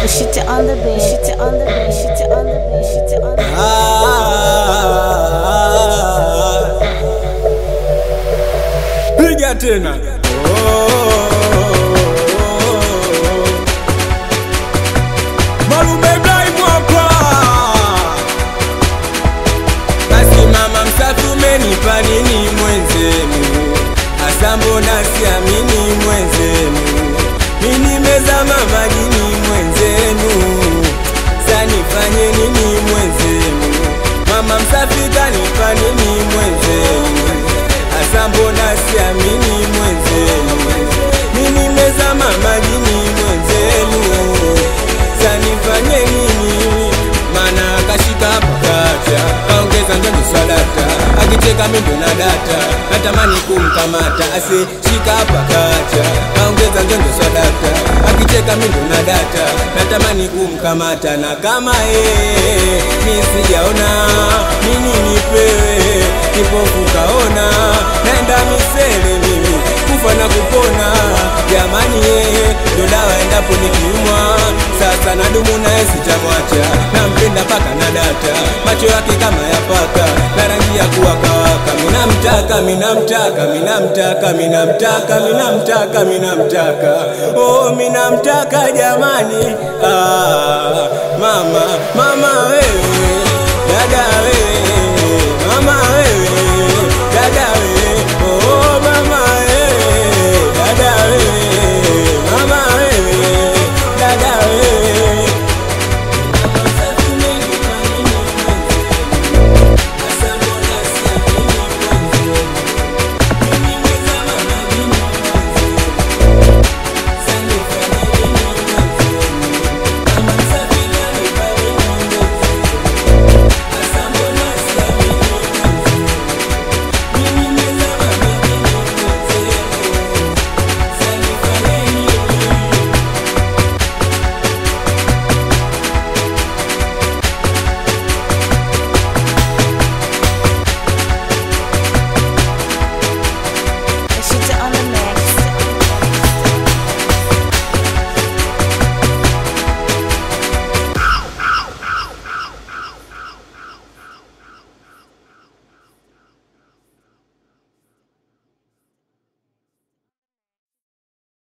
Shit on the bed, shit on the bed, shit on the bed, shit on the bed. Piga tena. Malume Blai mwapa. Basi mama msafi umenipa nini mwenzenu? Asa mbona siamini mwenzenu? Mimi nimezama majini mwenzenu. Sanifanye nini mwenzenu? Mama msafi kanipa nini mwenzenu? Asa mbona siamini mwenzenu? Mimi nimezama majini mwenzenu. Sanifanye nini? Mana akashika pakacha, kaongeza njondo salata, akicheka mindo na data, natamani kumkamata. Ase shika pakacha, kaongeza njondo salata, akicheka mindo na data, natamani kumkamata. Na kama mimi sijaona nini nipewe, kipofu kaona, naenda misele mimi kufa na kupona. Jamani ndo dawa endapo nikiumwa. Sasa nadumu naye sitamwacha, nampenda paka na data, macho yake kama ya paka, na rangi ya kuwakawaka. Minamtaka, minamtaka, minamtaka, minamtaka, minamtaka, minamtaka. Oh minamtaka jamani. Mama, mama we